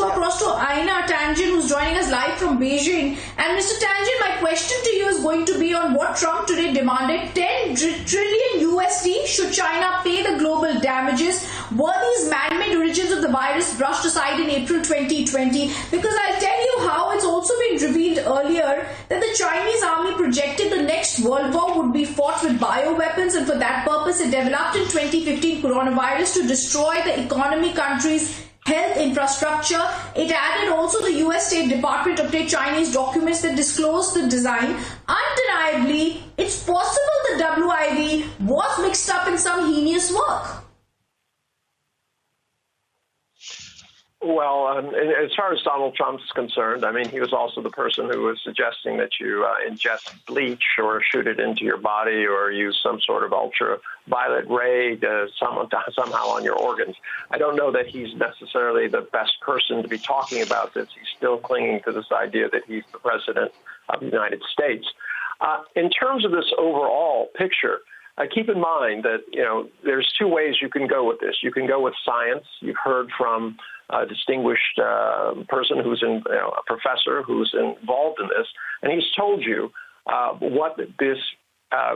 come across to Aina Tangent, who's joining us live from Beijing. And Mr. Tangent, my question to you is going to be on what Trump today demanded. 10 trillion USD should China pay the global damages. Were these man-made origins of the virus brushed aside in April 2020? Because I'll tell you how it's also been revealed earlier that the Chinese army projected the next world war would be fought with bioweapons, and for that purpose it developed in 2015 coronavirus to destroy the economy, countries' health infrastructure. It added also the US State Department obtained Chinese documents that disclosed the design. Undeniably, it's possible the WIV was mixed up in some heinous work. Well, as far as Donald Trump's concerned, I mean, he was also the person who was suggesting that you ingest bleach or shoot it into your body or use some sort of ultraviolet ray to somehow on your organs. I don't know that he's necessarily the best person to be talking about this. He's still clinging to this idea that he's the president of the United States. In terms of this overall picture, keep in mind that, there's two ways you can go with this. You can go with science. You've heard from a distinguished person who's a professor who's involved in this, and he's told you what this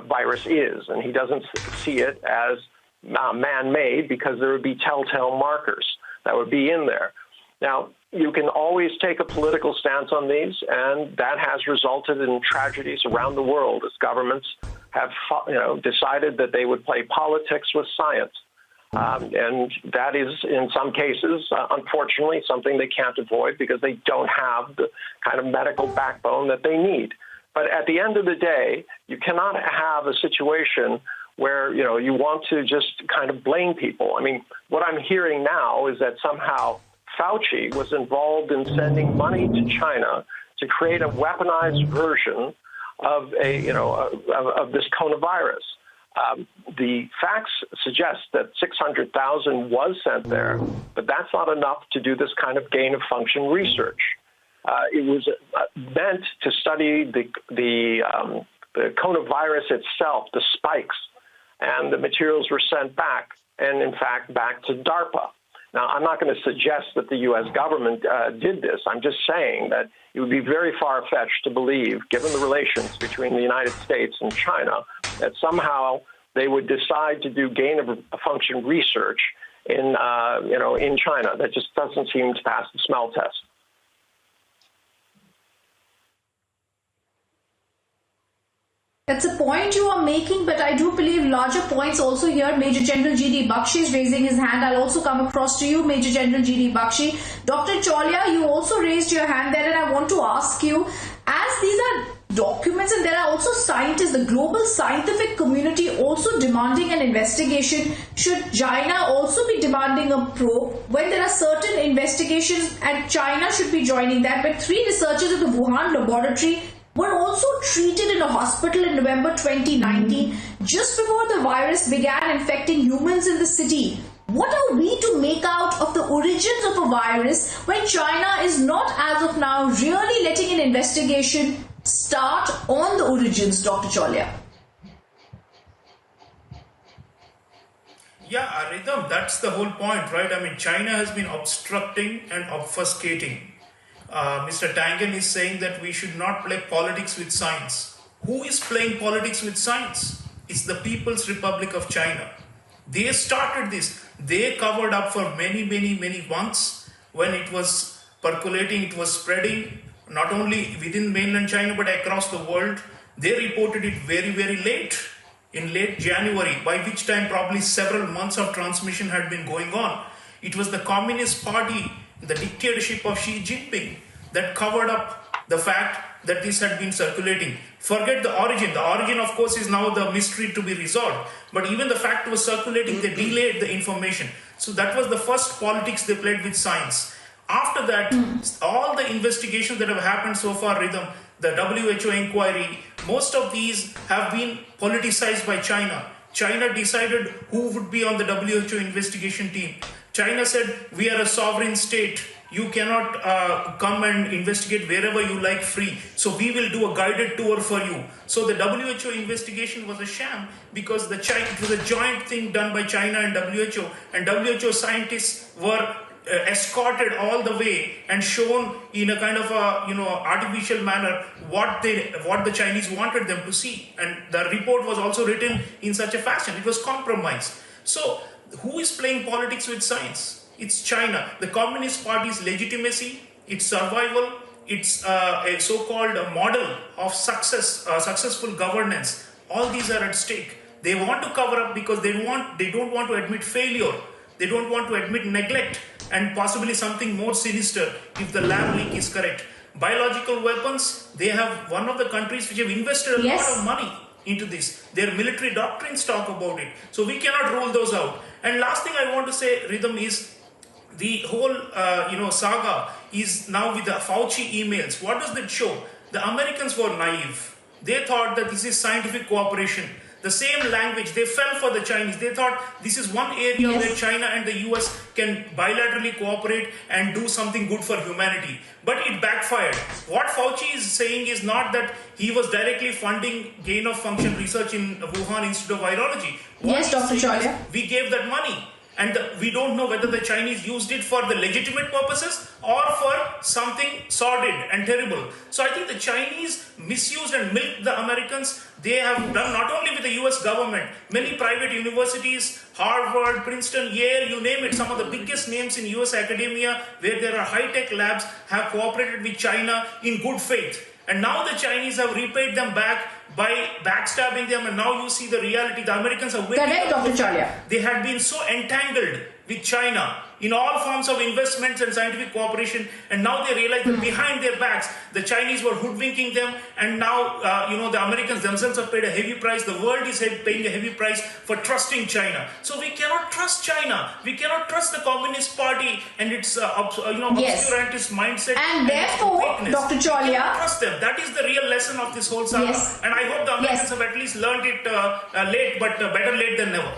virus is, and he doesn't see it as man-made because there would be telltale markers that would be in there. Now, you can always take a political stance on these, and that has resulted in tragedies around the world as governments have, decided that they would play politics with science. And that is, in some cases, unfortunately, something they can't avoid because they don't have the kind of medical backbone that they need. But at the end of the day, you cannot have a situation where, you want to just kind of blame people. I mean, what I'm hearing now is that somehow Fauci was involved in sending money to China to create a weaponized version of of this coronavirus. The facts suggest that 600,000 was sent there, but that's not enough to do this kind of gain-of-function research. It was meant to study the coronavirus itself, the spikes, and the materials were sent back, and in fact back to DARPA. Now, I'm not going to suggest that the U.S. government did this. I'm just saying that it would be very far-fetched to believe, given the relations between the United States and China, that somehow they would decide to do gain-of-function research in China. That just doesn't seem to pass the smell test. That's a point you are making, but I do believe larger points also here. Major General G.D. Bakshi is raising his hand. I'll also come across to you, Major General G.D. Bakshi. Dr. Chaulia, you also raised your hand there, and I want to ask you, as these are documents and there are also scientists, the global scientific community also demanding an investigation, should China also be demanding a probe when there are certain investigations and China should be joining that? But 3 researchers at the Wuhan laboratory were also treated in a hospital in November 2019, just before the virus began infecting humans in the city. What are we to make out of the origins of a virus when China is not, as of now, really letting an investigation start on the origins, Dr. Chaulia? Yeah, Rhythm, that's the whole point, right? I mean, China has been obstructing and obfuscating. Mr. Tangen is saying that we should not play politics with science. Who is playing politics with science? It's the People's Republic of China. They started this. They covered up for many months when it was percolating, it was spreading, not only within mainland China but across the world. They reported it very late, in late January, by which time probably several months of transmission had been going on. It was the Communist Party, the dictatorship of Xi Jinping, that covered up the fact that this had been circulating. Forget the origin. The origin, of course, is now the mystery to be resolved. But even the fact was circulating, they delayed the information. So that was the first politics they played with science. After that, all the investigations that have happened so far, Rhythm, the WHO inquiry, most of these have been politicized by China. China decided who would be on the WHO investigation team. China said, we are a sovereign state. You cannot come and investigate wherever you like free. So we will do a guided tour for you. So the WHO investigation was a sham because it was a joint thing done by China and WHO. And WHO scientists were escorted all the way and shown in a kind of a artificial manner what the Chinese wanted them to see, and the report was also written in such a fashion. It was compromised. So who is playing politics with science? It's China. The Communist Party's legitimacy, its survival, its a so-called model of successful governance. All these are at stake. They want to cover up because they don't want to admit failure. They don't want to admit neglect and possibly something more sinister if the lab leak is correct. Biological weapons, they have one of the countries which have invested a lot of money into this. Their military doctrines talk about it. So we cannot rule those out. And last thing I want to say, Rhythm, is the whole saga is now with the Fauci emails. What does that show? The Americans were naive. They thought that this is scientific cooperation. The same language, they fell for the Chinese. They thought this is one area where China and the US can bilaterally cooperate and do something good for humanity. But it backfired. What Fauci is saying is not that he was directly funding gain of function research in Wuhan Institute of Virology. Yes, Dr. Chaulia. We gave that money. And we don't know whether the Chinese used it for the legitimate purposes or for something sordid and terrible. So I think the Chinese misused and milked the Americans. They have done not only with the US government, many private universities, Harvard, Princeton, Yale, you name it, some of the biggest names in US academia where there are high-tech labs have cooperated with China in good faith. And now the Chinese have repaid them back by backstabbing them, and now you see the reality. The Americans are waking Correct, up. Dr. Chaulia. They had been so entangled with China in all forms of investments and scientific cooperation, and now they realize that behind their backs, the Chinese were hoodwinking them, and now the Americans themselves have paid a heavy price. The world is paying a heavy price for trusting China. So we cannot trust China. We cannot trust the Communist Party and its obscurantist mindset. And therefore, Dr. Chaulia, we cannot trust them. That is the real lesson of this whole saga. Yes. And I hope the Americans have at least learned it late, but better late than never.